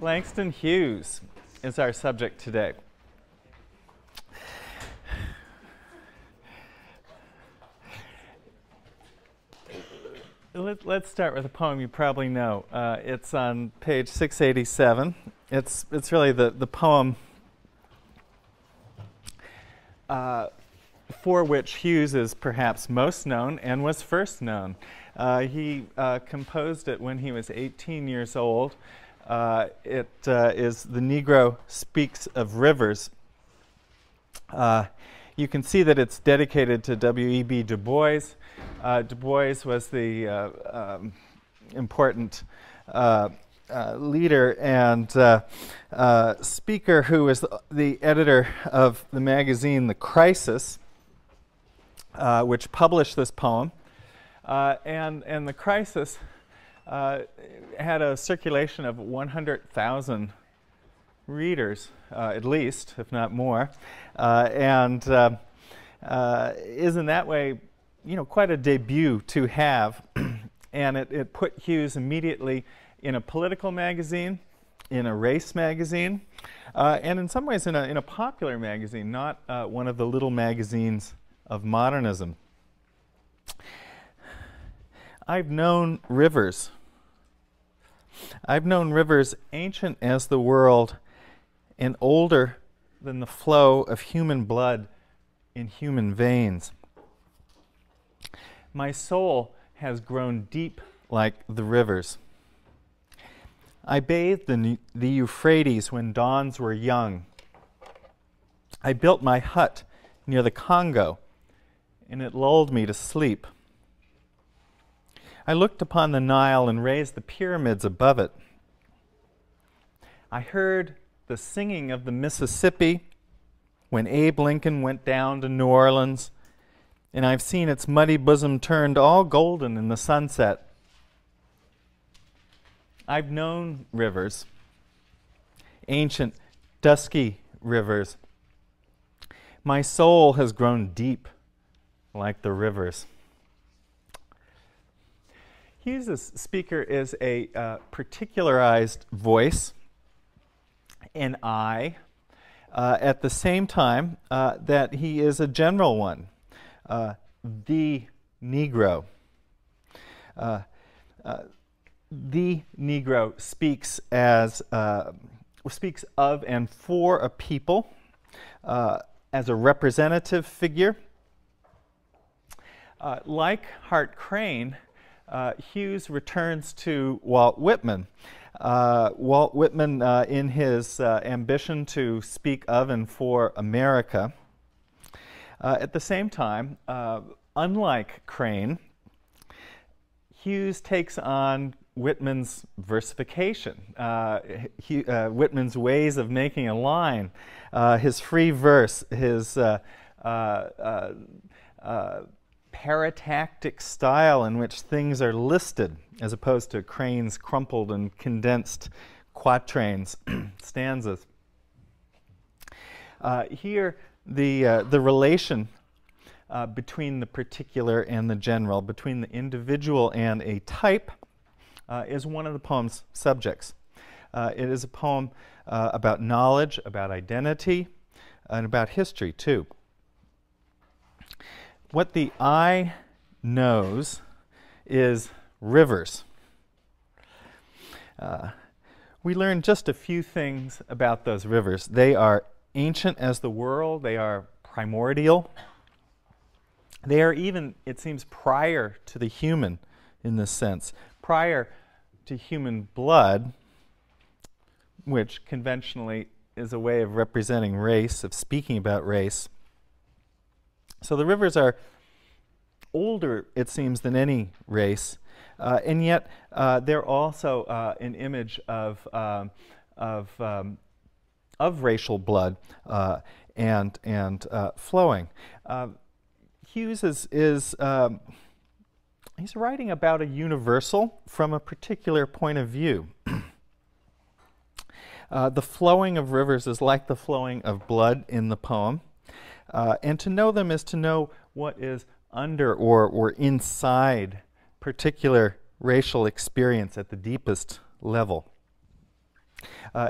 Langston Hughes is our subject today. Let's start with a poem you probably know. It's on page 687. It's really the poem for which Hughes is perhaps most known and was first known. He composed it when he was 18 years old. It is The Negro Speaks of Rivers. You can see that it's dedicated to W.E.B. Du Bois. Du Bois was the important leader and speaker who was the editor of the magazine The Crisis, which published this poem. And The Crisis had a circulation of 100,000 readers, at least, if not more, and is in that way, quite a debut to have. And it put Hughes immediately in a political magazine, in a race magazine, and in some ways in a popular magazine, not one of the little magazines of modernism. I've known rivers. I've known rivers ancient as the world and older than the flow of human blood in human veins. My soul has grown deep like the rivers. I bathed in the Euphrates when dawns were young. I built my hut near the Congo, and it lulled me to sleep. I looked upon the Nile and raised the pyramids above it. I heard the singing of the Mississippi when Abe Lincoln went down to New Orleans, and I've seen its muddy bosom turned all golden in the sunset. I've known rivers, ancient, dusky rivers. My soul has grown deep like the rivers. Hughes' speaker is a particularized voice, an I, at the same time that he is a general one, the Negro. The Negro speaks of and for a people, as a representative figure. Like Hart Crane, Hughes returns to Walt Whitman. Walt Whitman, in his ambition to speak of and for America. At the same time, unlike Crane, Hughes takes on Whitman's versification, Whitman's ways of making a line, his free verse, his paratactic style in which things are listed, as opposed to Crane's crumpled and condensed quatrains, stanzas. Here, the relation between the particular and the general, between the individual and a type, is one of the poem's subjects. It is a poem about knowledge, about identity, and about history, too. What the eye knows is rivers. We learn just a few things about those rivers. They are ancient as the world. They are primordial. They are even, it seems, prior to the human in this sense, prior to human blood, which conventionally is a way of representing race, of speaking about race. So the rivers are older, it seems, than any race, and yet they're also an image of racial blood and flowing. Hughes is he's writing about a universal from a particular point of view. The flowing of rivers is like the flowing of blood in the poem. And to know them is to know what is under or inside particular racial experience at the deepest level.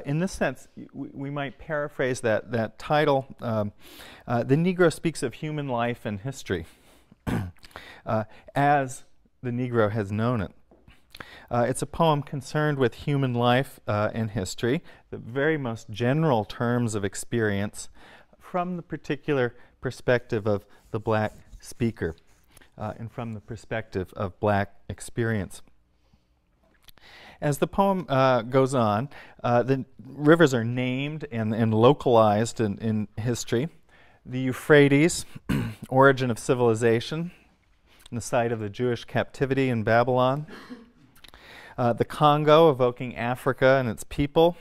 In this sense, we might paraphrase that title, The Negro Speaks of Human Life and History, as the Negro has known it. It's a poem concerned with human life and history, the very most general terms of experience from the particular perspective of the black speaker and from the perspective of black experience. As the poem goes on, the rivers are named and localized in history. The Euphrates, origin of civilization, the site of the Jewish captivity in Babylon. The Congo, evoking Africa and its people.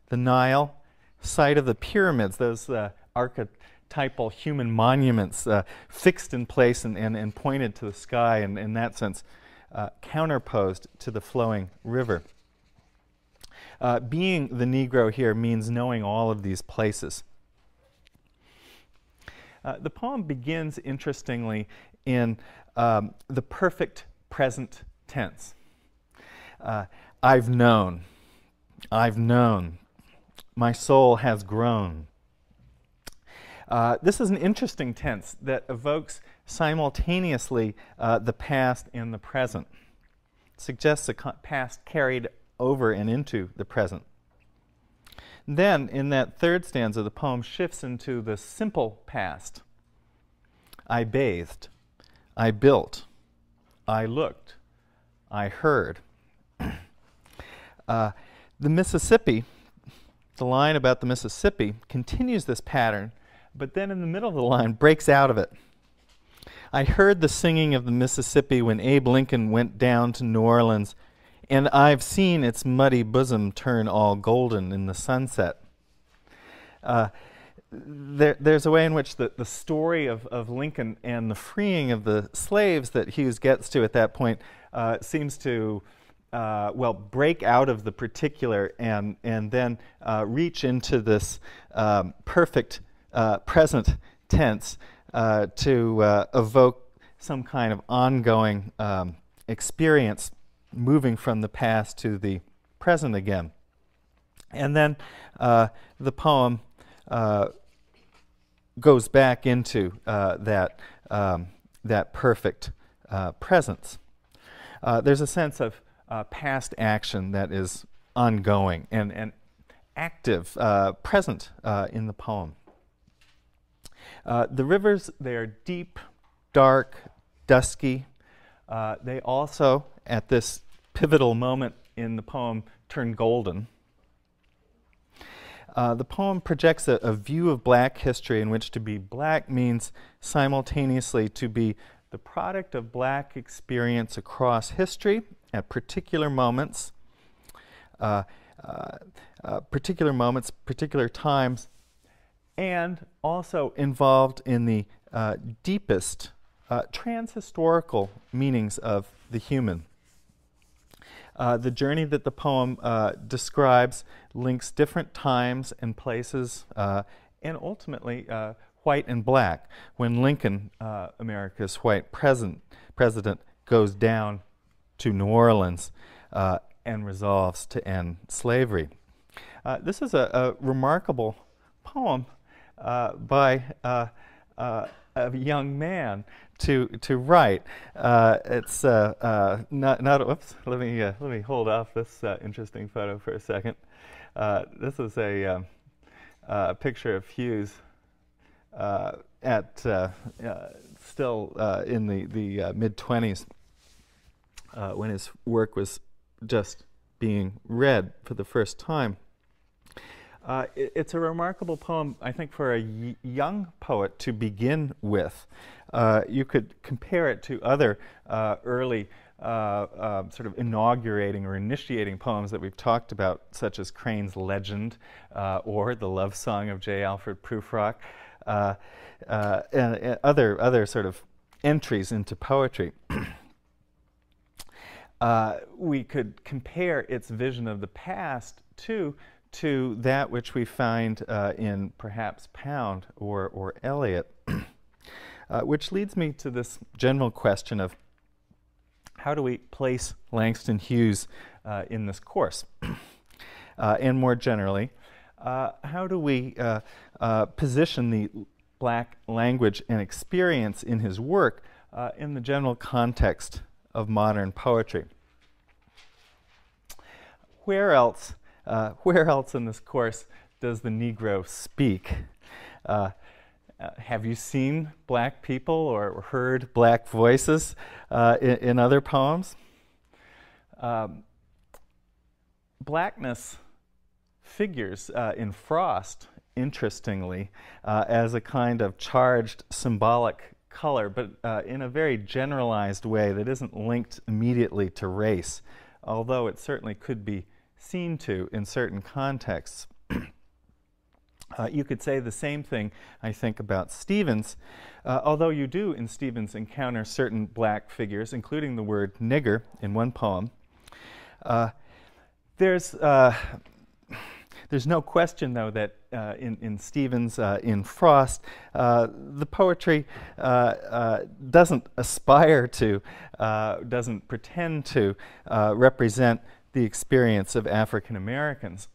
The Nile, site of the pyramids, those archetypal human monuments fixed in place and pointed to the sky, and in that sense counterposed to the flowing river. Being the Negro here means knowing all of these places. The poem begins, interestingly, in the perfect present tense. I've known, my soul has grown. This is an interesting tense that evokes simultaneously the past and the present. It suggests the past carried over and into the present. Then, in that third stanza, the poem shifts into the simple past. I bathed, I built, I looked, I heard. The Mississippi, the line about the Mississippi, continues this pattern, but then in the middle of the line breaks out of it. I heard the singing of the Mississippi when Abe Lincoln went down to New Orleans, and I've seen its muddy bosom turn all golden in the sunset. There's a way in which the story of Lincoln and the freeing of the slaves that Hughes gets to at that point seems to break out of the particular and then reach into this perfect present tense to evoke some kind of ongoing experience moving from the past to the present again. And then the poem goes back into that perfect presence. There's a sense of past action that is ongoing and active, present in the poem. The rivers, they are deep, dark, dusky. They also, at this pivotal moment in the poem, turn golden. The poem projects a view of black history in which to be black means simultaneously to be the product of black experience across history at particular moments, particular times, and also involved in the deepest transhistorical meanings of the human. The journey that the poem describes links different times and places, and ultimately white and black. When Lincoln, America's white president, goes down to New Orleans and resolves to end slavery. This is a remarkable poem by a young man to write. It's not. Whoops. Let me hold off this interesting photo for a second. This is a picture of Hughes at still in the mid-20s when his work was just being read for the first time. It's a remarkable poem, I think, for a young poet to begin with. You could compare it to other early sort of inaugurating or initiating poems that we've talked about, such as Crane's Legend or The Love Song of J. Alfred Prufrock, and other sort of entries into poetry. We could compare its vision of the past to that which we find in perhaps Pound or Eliot, which leads me to this general question of how do we place Langston Hughes in this course? and more generally, how do we position the black language and experience in his work in the general context of modern poetry? Where else in this course does the Negro speak? Have you seen black people or heard black voices in other poems? Blackness figures in Frost, interestingly, as a kind of charged symbolic color, but in a very generalized way that isn't linked immediately to race, although it certainly could be seen to in certain contexts. You could say the same thing, I think, about Stevens, although you do in Stevens encounter certain black figures, including the word nigger in one poem. There's no question, though, that in Stevens, in Frost, the poetry doesn't aspire to, doesn't pretend to represent the experience of African Americans.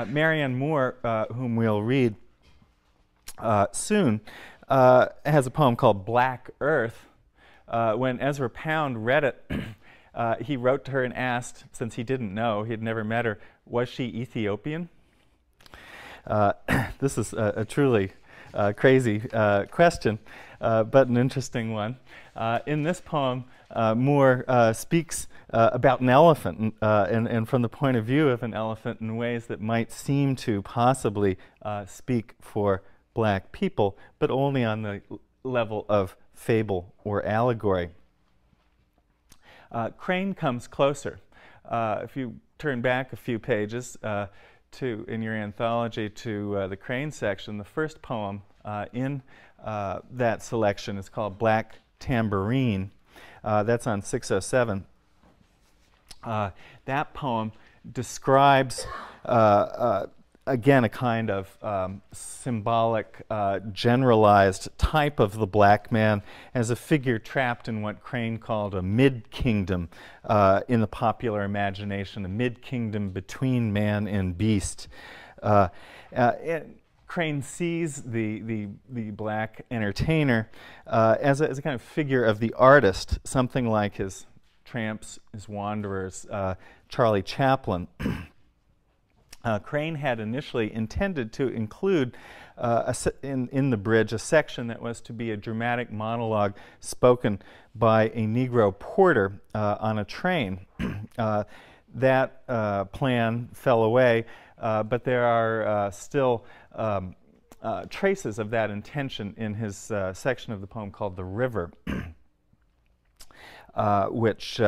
Marianne Moore, whom we'll read soon, has a poem called Black Earth. When Ezra Pound read it, he wrote to her and asked, since he didn't know, he had never met her, was she Ethiopian? This is a truly crazy question, but an interesting one. In this poem, Moore speaks about an elephant, and from the point of view of an elephant in ways that might seem to possibly speak for black people, but only on the level of fable or allegory. Crane comes closer. If you turn back a few pages in your anthology to the Crane section, the first poem in that selection is called Black Tambourine. That's on 607. That poem describes, again, a kind of symbolic, generalized type of the black man as a figure trapped in what Crane called a mid-kingdom in the popular imagination, a mid-kingdom between man and beast. Crane sees the black entertainer as a kind of figure of the artist, something like his tramps, his wanderers, Charlie Chaplin. Crane had initially intended to include in the bridge a section that was to be a dramatic monologue spoken by a Negro porter on a train. That plan fell away, but there are still traces of that intention in his section of the poem called The River, which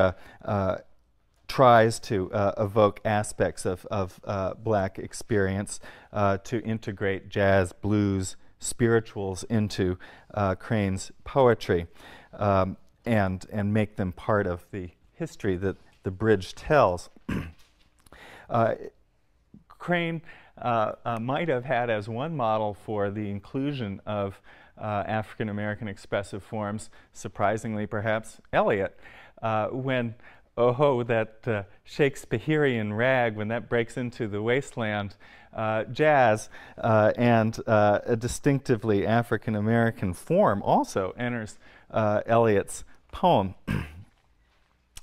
tries to evoke aspects of black experience to integrate jazz, blues, spirituals into Crane's poetry and make them part of the history that the bridge tells. Crane might have had as one model for the inclusion of African American expressive forms, surprisingly perhaps, Eliot, when that Shakespearean rag, when that breaks into the wasteland, jazz and a distinctively African American form also enters Eliot's poem.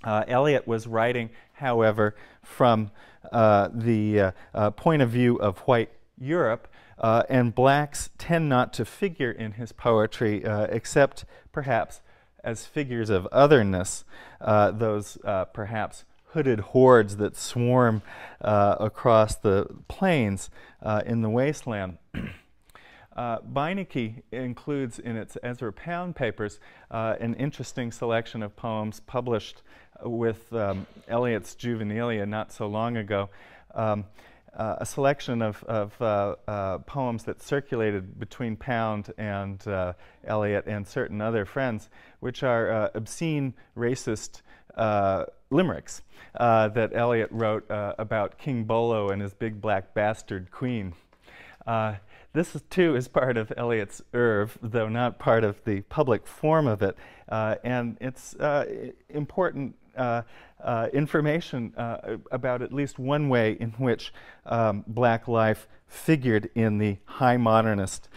Eliot was writing, however, from the point of view of white Europe, and blacks tend not to figure in his poetry except perhaps as figures of otherness, those perhaps hooded hordes that swarm across the plains in the wasteland. Beinecke includes in its Ezra Pound papers an interesting selection of poems published with Eliot's Juvenilia not so long ago, a selection of poems that circulated between Pound and Eliot and certain other friends, which are obscene, racist limericks that Eliot wrote about King Bolo and his big black bastard queen. This too is part of Eliot's oeuvre, though not part of the public form of it, and it's important information about at least one way in which black life figured in the high modernist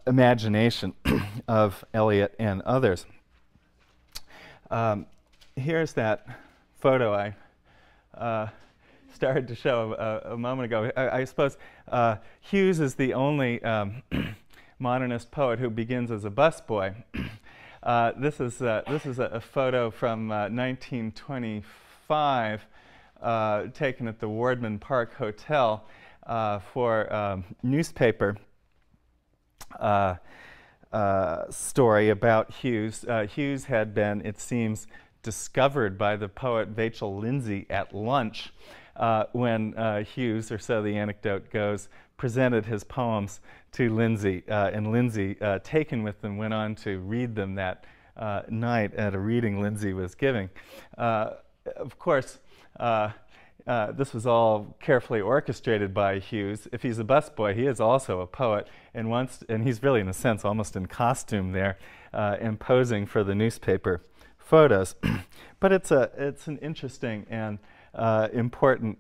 imagination of Eliot and others. Here's that photo I started to show a moment ago. I suppose Hughes is the only modernist poet who begins as a busboy. This is a photo from 1925, taken at the Wardman Park Hotel for newspaper story about Hughes. Hughes had been, it seems, discovered by the poet Vachel Lindsay at lunch when Hughes, or so the anecdote goes, presented his poems to Lindsay, and Lindsay, taken with them, went on to read them that night at a reading Lindsay was giving. Of course, this was all carefully orchestrated by Hughes. If he's a busboy, he is also a poet, and he's really, in a sense, almost in costume there, and posing for the newspaper photos. But it's an interesting and important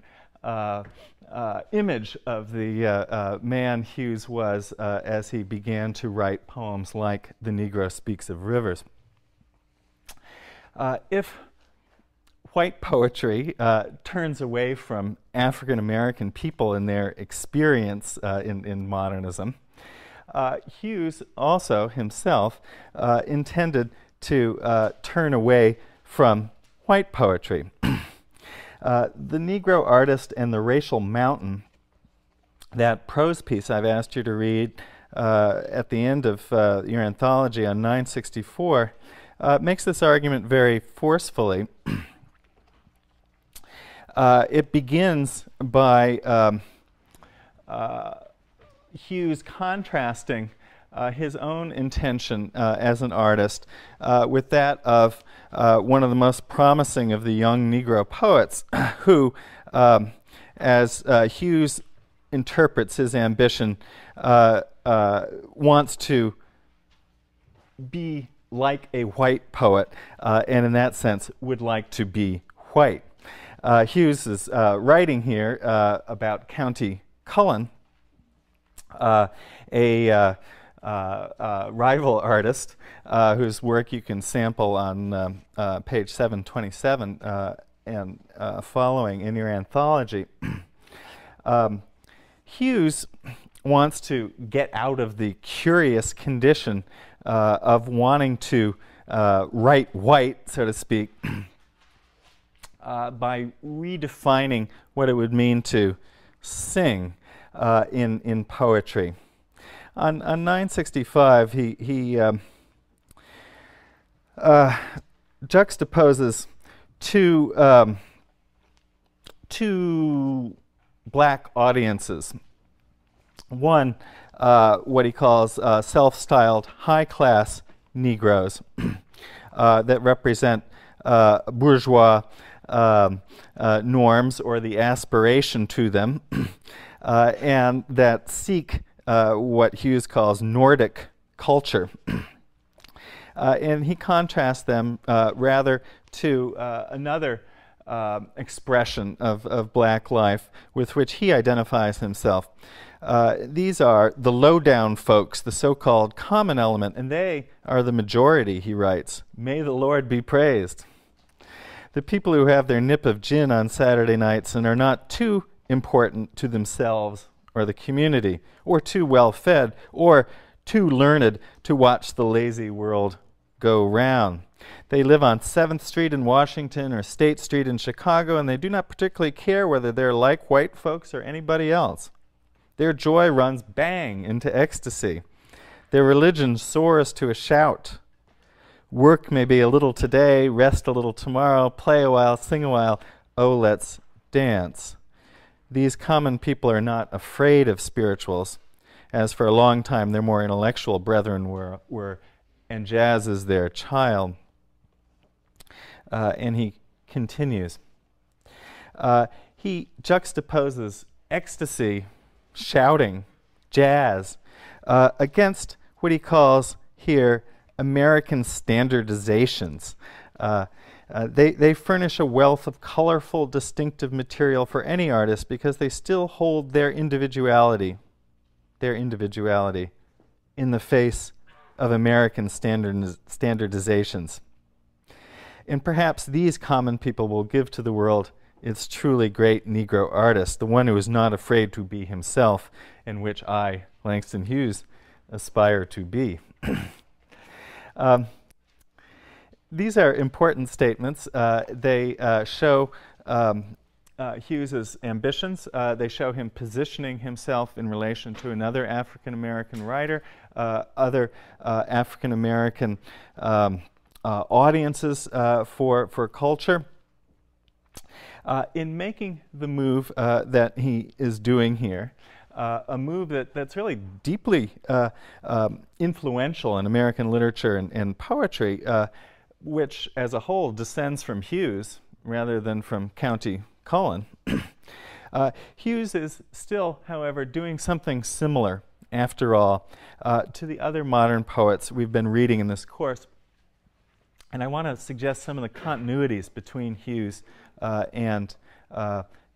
image of the man Hughes was as he began to write poems like The Negro Speaks of Rivers. If white poetry turns away from African American people and their experience in modernism, Hughes also himself intended to turn away from white poetry. The Negro Artist and the Racial Mountain, that prose piece I've asked you to read at the end of your anthology on 964, makes this argument very forcefully. It begins by Hughes contrasting his own intention as an artist with that of one of the most promising of the young Negro poets who, as Hughes interprets his ambition, wants to be like a white poet, and in that sense would like to be white. Hughes is writing here about County Cullen, a rival artist whose work you can sample on page 727 and following in your anthology. Hughes wants to get out of the curious condition of wanting to write white, so to speak, by redefining what it would mean to sing in poetry. On 965, he juxtaposes two black audiences. One, what he calls self-styled high-class Negroes that represent bourgeois norms or the aspiration to them, and that seek what Hughes calls Nordic culture. And he contrasts them rather to another expression of black life with which he identifies himself. These are the low-down folks, the so-called common element, and they are the majority, he writes. May the Lord be praised. The people who have their nip of gin on Saturday nights and are not too important to themselves or the community, or too well-fed, or too learned to watch the lazy world go round. They live on 7th Street in Washington or State Street in Chicago, and they do not particularly care whether they're like white folks or anybody else. Their joy runs bang into ecstasy. Their religion soars to a shout. Work maybe a little today, rest a little tomorrow, play a while, sing a while, oh, let's dance. These common people are not afraid of spirituals, as for a long time their more intellectual brethren were, and jazz is their child. And he continues. He juxtaposes ecstasy, shouting, jazz, against what he calls here American standardizations They furnish a wealth of colorful, distinctive material for any artist because they still hold their individuality in the face of American standardizations. And perhaps these common people will give to the world its truly great Negro artist, the one who is not afraid to be himself, and which I, Langston Hughes, aspire to be. These are important statements. They show Hughes's ambitions. They show him positioning himself in relation to another African-American writer, other African-American audiences for culture. In making the move that he is doing here, a move that's really deeply influential in American literature and poetry, which as a whole descends from Hughes rather than from County Cullen. Hughes is still, however, doing something similar, after all, to the other modern poets we've been reading in this course. And I want to suggest some of the continuities between Hughes and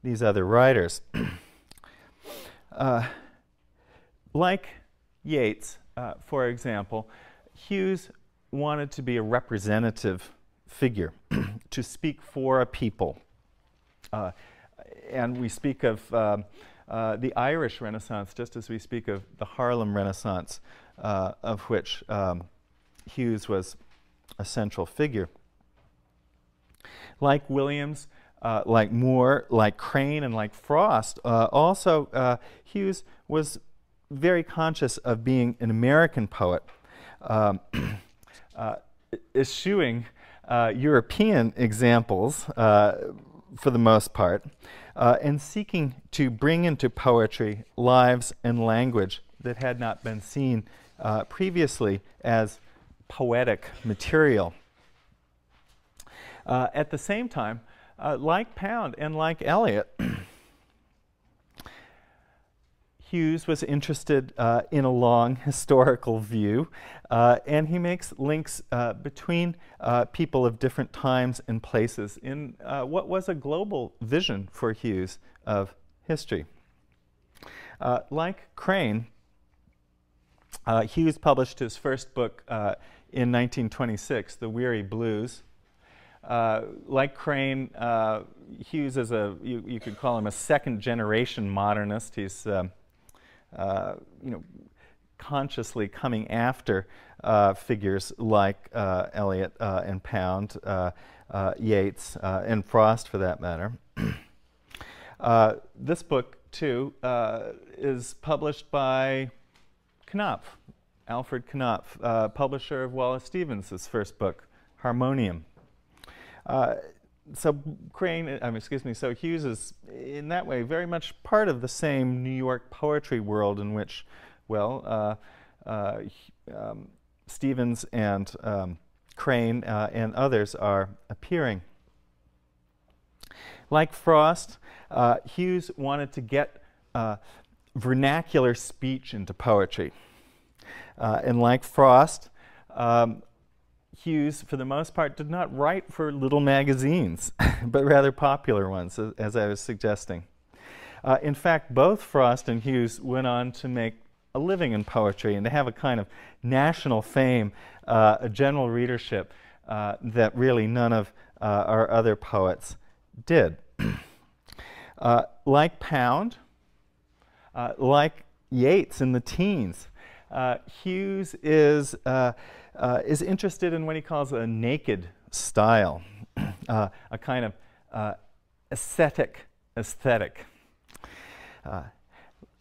these other writers. Like Yeats, for example, Hughes wanted to be a representative figure, to speak for a people. And we speak of the Irish Renaissance just as we speak of the Harlem Renaissance, of which Hughes was a central figure. Like Williams, like Moore, like Crane, and like Frost, also Hughes was very conscious of being an American poet, eschewing European examples for the most part, and seeking to bring into poetry lives and language that had not been seen previously as poetic material. At the same time, like Pound and like Eliot, Hughes was interested in a long historical view, and he makes links between people of different times and places in what was a global vision for Hughes of history. Like Crane, Hughes published his first book in 1926, The Weary Blues. Like Crane, Hughes is you could call him a second-generation modernist. He's consciously coming after figures like Eliot and Pound, Yeats, and Frost, for that matter. This book, too, is published by Knopf, Alfred Knopf, publisher of Wallace Stevens' first book, Harmonium. So so Hughes is, in that way, very much part of the same New York poetry world in which, well, Stevens and Crane and others are appearing. Like Frost, Hughes wanted to get vernacular speech into poetry. And like Frost, Hughes, for the most part, did not write for little magazines, but rather popular ones, as I was suggesting. In fact, both Frost and Hughes went on to make a living in poetry and to have a kind of national fame, a general readership that really none of our other poets did. Like Pound, like Yeats in the teens, Hughes is interested in what he calls a naked style, a kind of aesthetic.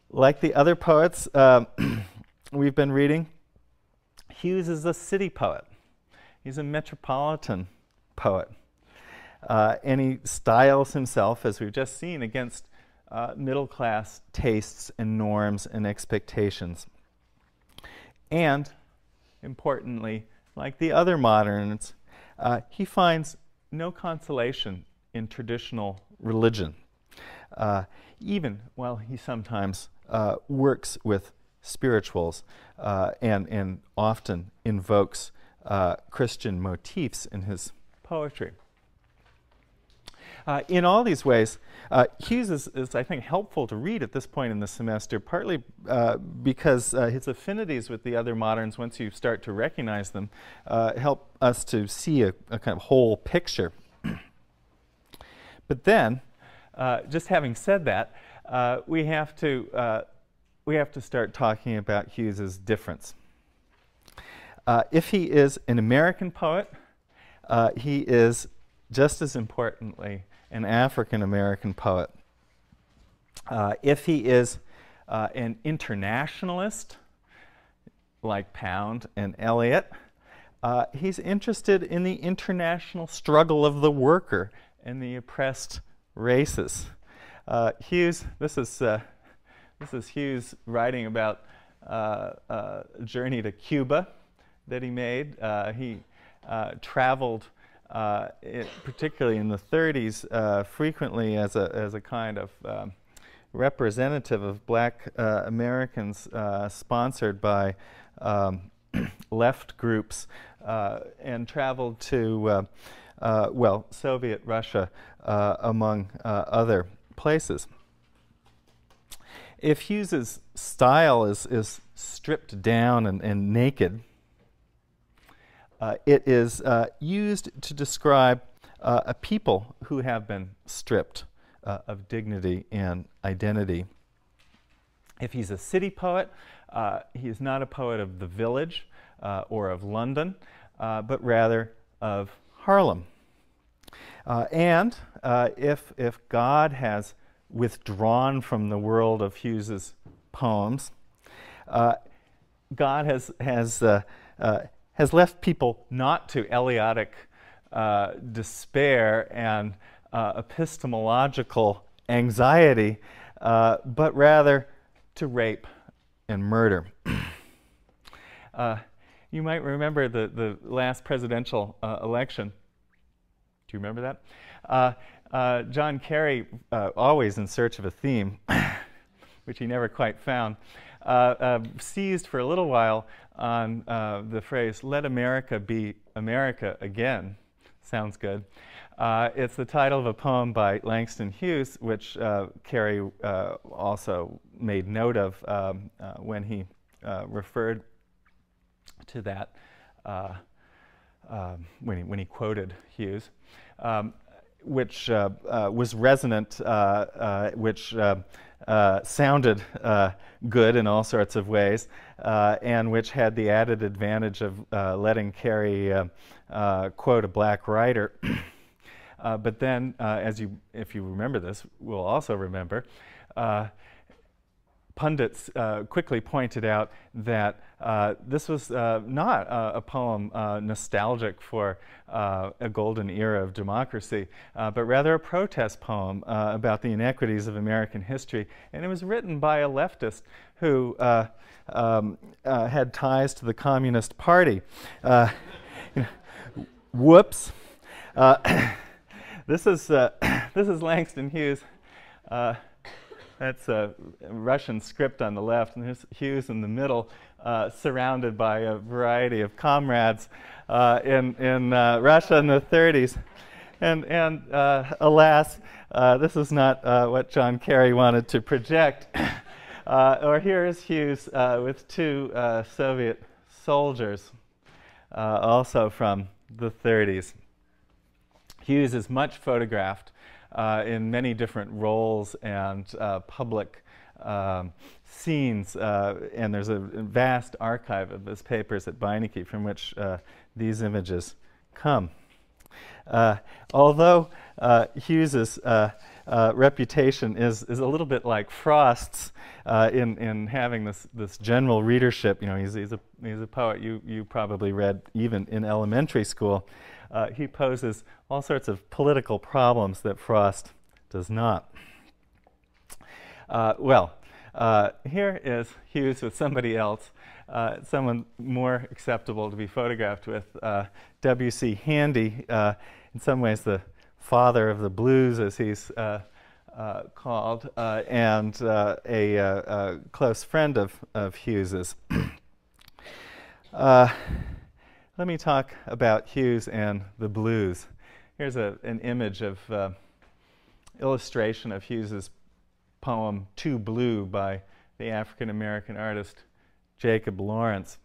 Like the other poets we've been reading, Hughes is a city poet. He's a metropolitan poet. And he styles himself, as we've just seen, against middle-class tastes and norms and expectations. And, importantly, like the other moderns, he finds no consolation in traditional religion, even while he sometimes works with spirituals and often invokes Christian motifs in his poetry. In all these ways, Hughes is, I think, helpful to read at this point in the semester, partly because his affinities with the other moderns, once you start to recognize them, help us to see a kind of whole picture. But then, just having said that, we have to start talking about Hughes's difference. If he is an American poet, he is just as importantly an African-American poet. If he is an internationalist, like Pound and Eliot, he's interested in the international struggle of the worker and the oppressed races. Hughes, this is Hughes writing about a journey to Cuba that he made. He traveled particularly in the 30s, frequently as a kind of representative of black Americans, sponsored by left groups, and traveled to, well, Soviet Russia, among other places. If Hughes's style is stripped down and naked, it is used to describe a people who have been stripped of dignity and identity. If he's a city poet, he is not a poet of the village or of London, but rather of Harlem. And if God has withdrawn from the world of Hughes's poems, God has left people not to Eliotic despair and epistemological anxiety, but rather to rape and murder. You might remember the last presidential election. Do you remember that? John Kerry, always in search of a theme, which he never quite found, seized for a little while on the phrase, "Let America be America again." Sounds good. It's the title of a poem by Langston Hughes, which Kerry also made note of when he referred to that, when he quoted Hughes, which was resonant, which sounded good in all sorts of ways, and which had the added advantage of letting Kerry quote a black writer. But then, if you remember this, we'll also remember, pundits quickly pointed out that this was not a poem nostalgic for a golden era of democracy, but rather a protest poem about the inequities of American history. And it was written by a leftist who had ties to the Communist Party. Whoops. This is Langston Hughes. That's a Russian script on the left, and there's Hughes in the middle, surrounded by a variety of comrades in Russia in the 30s. And alas, this is not what John Kerry wanted to project. Or here is Hughes with two Soviet soldiers, also from the 30s. Hughes is much photographed in many different roles and public scenes, and there's a vast archive of his papers at Beinecke from which these images come. Although Hughes's reputation is a little bit like Frost's in having this general readership, you know, he's a poet you probably read even in elementary school. He poses all sorts of political problems that Frost does not. Here is Hughes with somebody else, someone more acceptable to be photographed with, W.C. Handy, in some ways the father of the blues, as he's called, and a close friend of Hughes's. Let me talk about Hughes and the blues. here's an image of illustration of Hughes's poem "Too Blue" by the African-American artist Jacob Lawrence.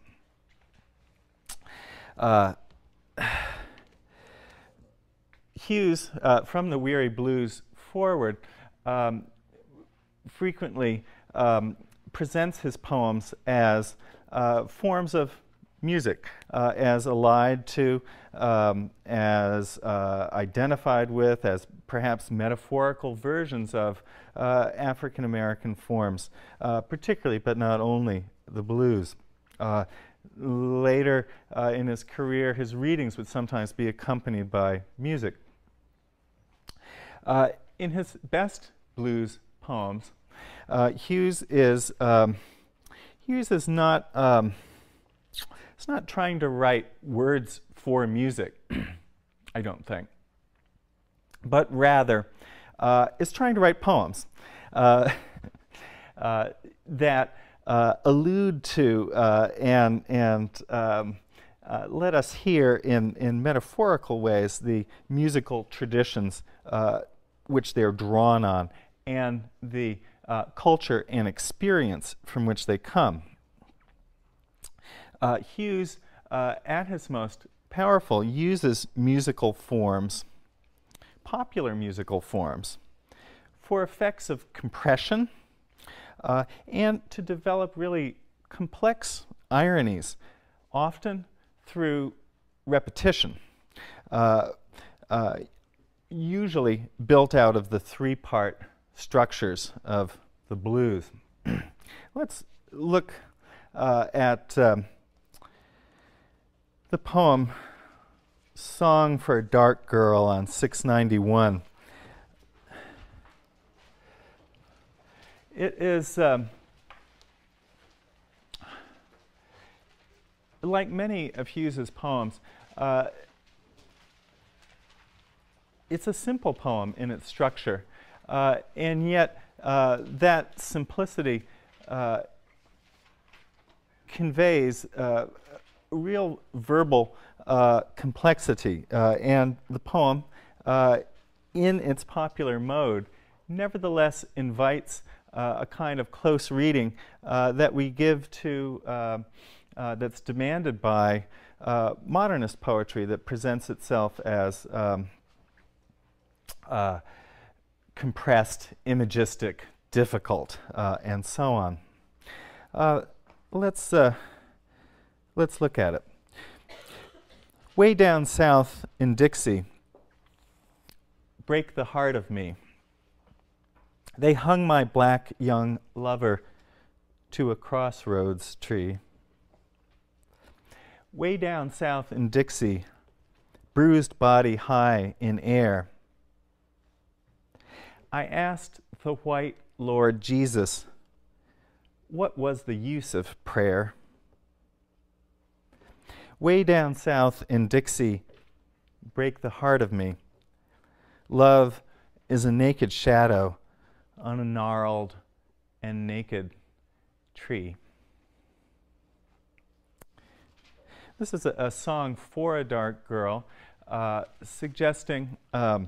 Hughes, from the Weary Blues forward, frequently presents his poems as forms of music, as allied to, as identified with, as perhaps metaphorical versions of African-American forms, particularly, but not only, the blues. Later in his career, his readings would sometimes be accompanied by music. In his best blues poems, Hughes is not trying to write words for music, I don't think, but rather is trying to write poems that allude to and let us hear in metaphorical ways the musical traditions which they're drawn on and the culture and experience from which they come. Hughes, at his most powerful, uses musical forms, popular musical forms, for effects of compression and to develop really complex ironies, often through repetition, usually built out of the three-part structures of the blues. Let's look at the poem "Song for a Dark Girl" on 691. It is, like many of Hughes's poems, it's a simple poem in its structure, and yet that simplicity conveys real verbal complexity, and the poem, in its popular mode, nevertheless invites a kind of close reading that we give to, that's demanded by modernist poetry that presents itself as compressed, imagistic, difficult, and so on. Let's look at it. Way down south in Dixie, break the heart of me. They hung my black young lover to a crossroads tree. Way down south in Dixie, bruised body high in air, I asked the white Lord Jesus, what was the use of prayer? Way down south in Dixie, break the heart of me. Love is a naked shadow on a gnarled and naked tree. This is a song for a dark girl, suggesting at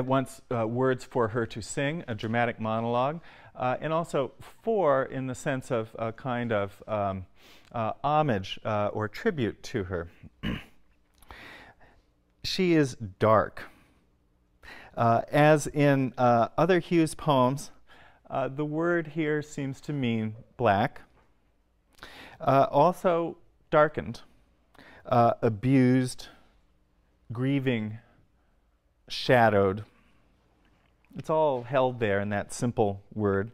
once words for her to sing, a dramatic monologue, and also for in the sense of a kind of homage or tribute to her. She is dark. As in other Hughes poems, the word here seems to mean black. Also darkened, abused, grieving, shadowed. It's all held there in that simple word.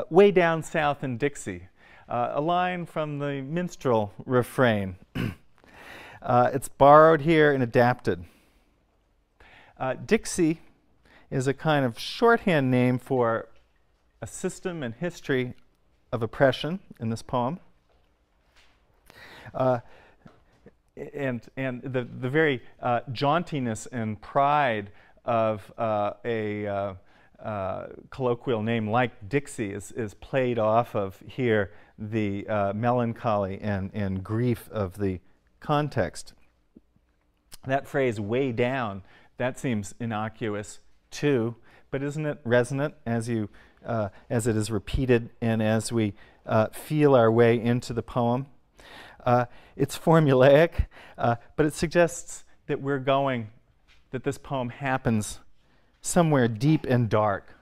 Way down south in Dixie, a line from the minstrel refrain. It's borrowed here and adapted. Dixie is a kind of shorthand name for a system and history of oppression in this poem. And the very jauntiness and pride of a colloquial name like Dixie is played off of here, the melancholy and grief of the context. That phrase, way down, that seems innocuous too, but isn't it resonant as it is repeated and as we feel our way into the poem? It's formulaic, but it suggests that that this poem happens somewhere deep and dark,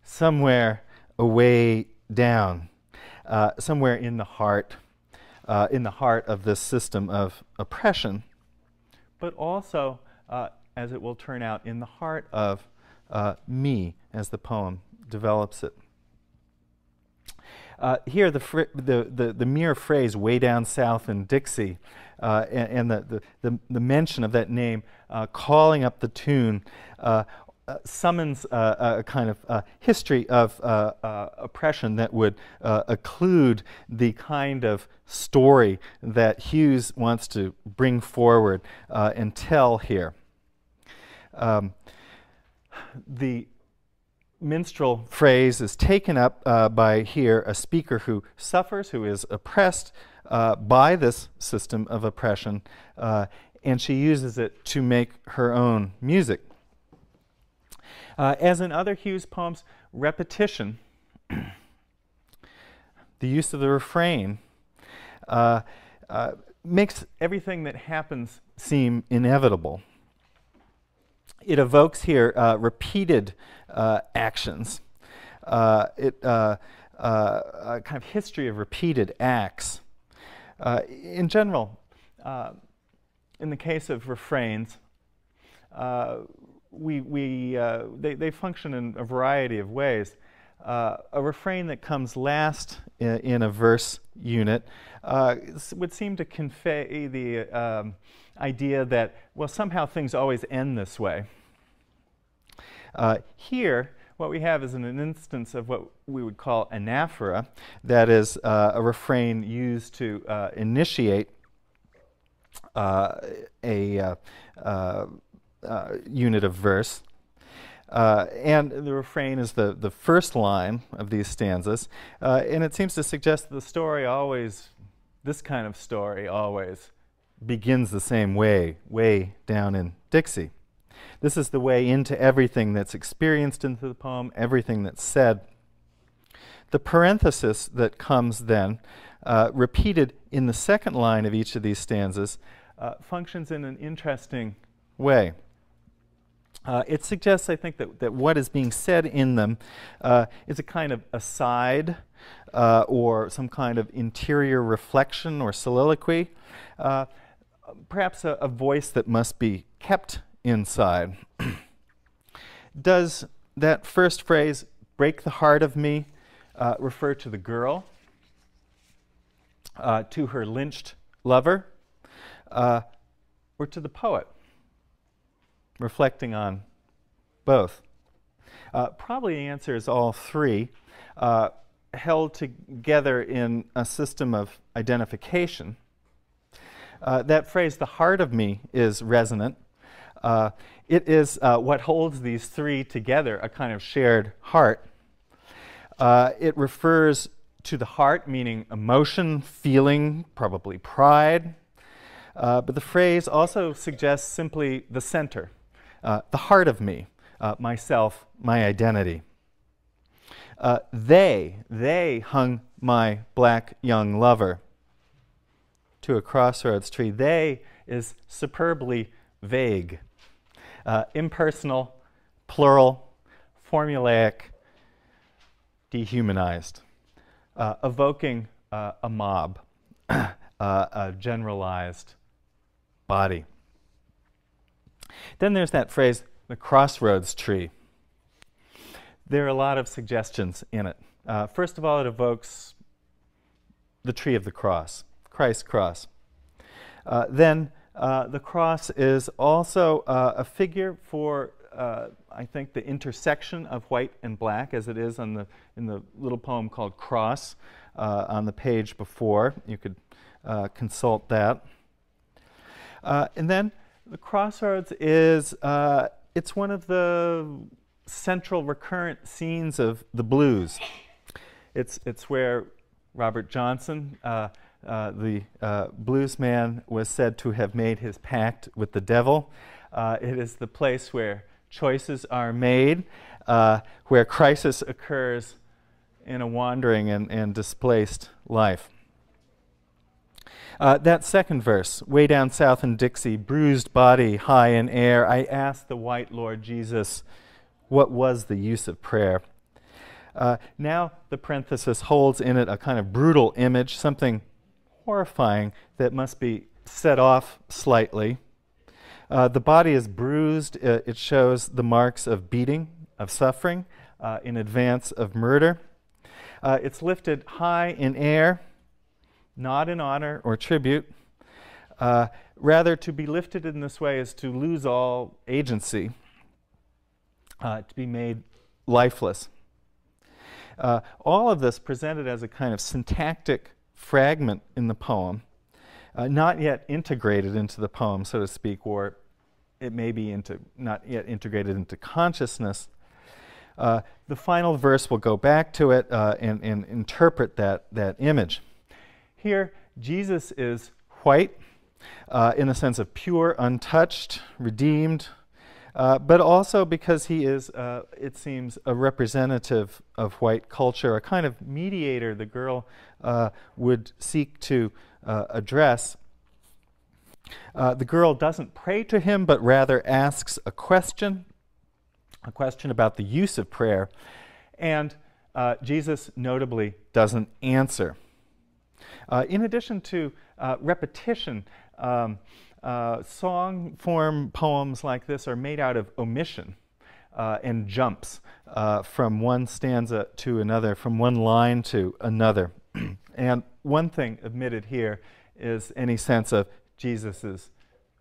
somewhere away down, somewhere in the heart of this system of oppression, but also, as it will turn out, in the heart of me as the poem develops it. Here, the mere phrase "way down south in Dixie" and the mention of that name calling up the tune summons a kind of history of oppression that would occlude the kind of story that Hughes wants to bring forward and tell here. The minstrel phrase is taken up by here a speaker who suffers, who is oppressed by this system of oppression, and she uses it to make her own music. As in other Hughes poems, repetition, the use of the refrain, makes everything that happens seem inevitable. It evokes here repeated actions, a kind of history of repeated acts. In general, in the case of refrains, they function in a variety of ways. A refrain that comes last in a verse unit would seem to convey the idea that, well, somehow things always end this way. Here, what we have is an instance of what we would call anaphora, that is a refrain used to initiate a unit of verse. And the refrain is the first line of these stanzas, and it seems to suggest that the story always, this kind of story always, begins the same way, way down in Dixie. This is the way into everything that's experienced into the poem, everything that's said. The parenthesis that comes then, repeated in the second line of each of these stanzas, functions in an interesting way. It suggests, I think, that what is being said in them is a kind of aside or some kind of interior reflection or soliloquy, perhaps a voice that must be kept inside. Does that first phrase, "break the heart of me," refer to the girl, to her lynched lover, or to the poet, reflecting on both? Probably the answer is all three, held together in a system of identification. That phrase, "the heart of me," is resonant. It is what holds these three together, a kind of shared heart. It refers to the heart, meaning emotion, feeling, probably pride. But the phrase also suggests simply the center, the heart of me, myself, my identity. They hung my black young lover to a crossroads tree. They is superbly vague, impersonal, plural, formulaic, dehumanized, evoking a mob, a generalized body. Then there's that phrase, "the crossroads tree." There are a lot of suggestions in it. First of all, it evokes the tree of the cross, Christ's cross. Then the cross is also a figure for, I think, the intersection of white and black, as it is in the little poem called Cross on the page before. You could consult that. And then the crossroads is, it's one of the central recurrent scenes of the blues. It's where Robert Johnson the blues man was said to have made his pact with the devil. It is the place where choices are made, where crisis occurs in a wandering and displaced life. That second verse, way down south in Dixie, bruised body high in air, I asked the white Lord Jesus, what was the use of prayer? Now the parenthesis holds in it a kind of brutal image, something horrifying that must be set off slightly. The body is bruised. It shows the marks of beating, of suffering, in advance of murder. It's lifted high in air, not in honor or tribute. Rather, to be lifted in this way is to lose all agency, to be made lifeless. All of this presented as a kind of syntactic fragment in the poem, not yet integrated into the poem, so to speak, or it may be not yet integrated into consciousness. The final verse will go back to it and interpret that image. Here, Jesus is white in the sense of pure, untouched, redeemed, but also because he is, it seems, a representative of white culture, a kind of mediator the girl would seek to address. The girl doesn't pray to him, but rather asks a question about the use of prayer, and Jesus notably doesn't answer. In addition to repetition, song form poems like this are made out of omission and jumps from one stanza to another, from one line to another. And one thing omitted here is any sense of Jesus's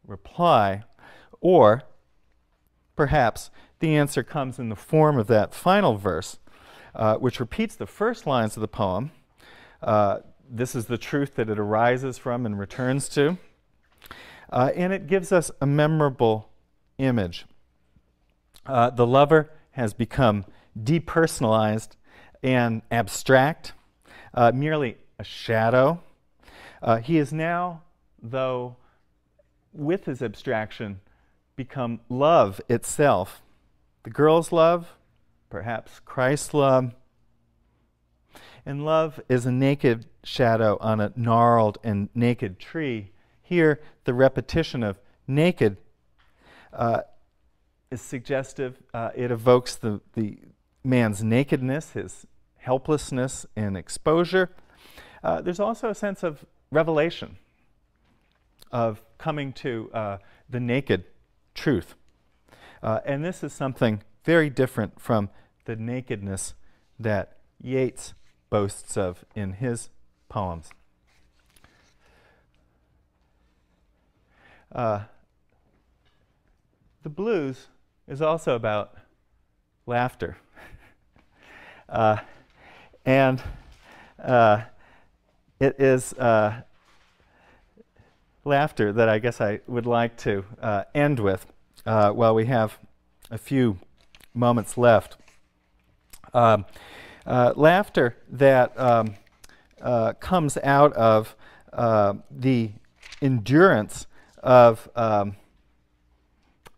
reply, or perhaps the answer comes in the form of that final verse, which repeats the first lines of the poem. This is the truth that it arises from and returns to. And it gives us a memorable image. The lover has become depersonalized and abstract, merely a shadow. He is now, though, with his abstraction, become love itself. The girl's love, perhaps Christ's love. And love is a naked shadow on a gnarled and naked tree. Here, the repetition of naked is suggestive. It evokes the man's nakedness, his helplessness and exposure. There's also a sense of revelation, of coming to the naked truth. And this is something very different from the nakedness that Yeats boasts of in his poems. The blues is also about laughter. And it is laughter that I guess I would like to end with while we have a few moments left. Laughter that comes out of the endurance of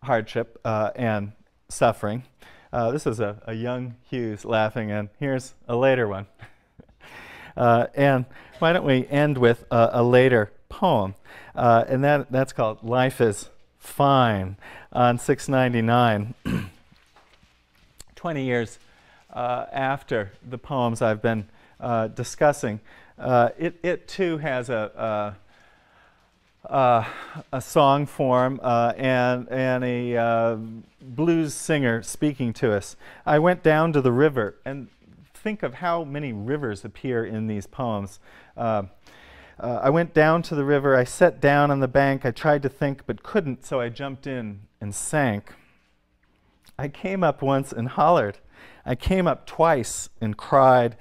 hardship and suffering. This is a young Hughes laughing, and here's a later one. And why don't we end with a later poem? And that's called Life is Fine, on 699. 20 years after the poems I've been discussing, it too has a song form and a blues singer speaking to us. I went down to the river, and think of how many rivers appear in these poems. I went down to the river, I sat down on the bank, I tried to think but couldn't, so I jumped in and sank. I came up once and hollered. I came up twice and cried.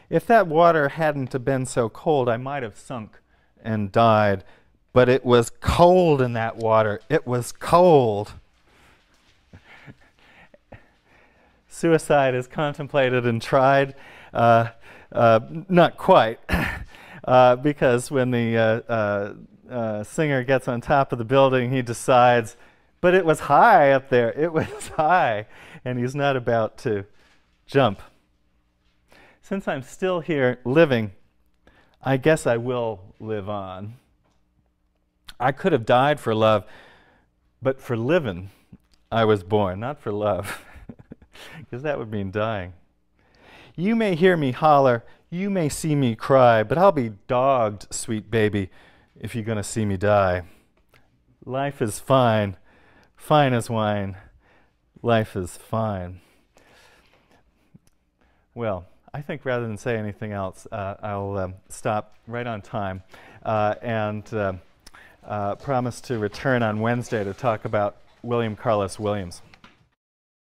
If that water hadn't have been so cold, I might have sunk and died. But it was cold in that water. It was cold. Suicide is contemplated and tried. Not quite. because when the singer gets on top of the building, he decides, but it was high up there, it was high, and he's not about to jump. Since I'm still here living, I guess I will live on. I could have died for love, but for living I was born, not for love, because that would mean dying. You may hear me holler, you may see me cry, but I'll be dogged, sweet baby, if you're going to see me die. Life is fine, fine as wine. Life is fine. Well, I think rather than say anything else, I'll stop right on time and promise to return on Wednesday to talk about William Carlos Williams.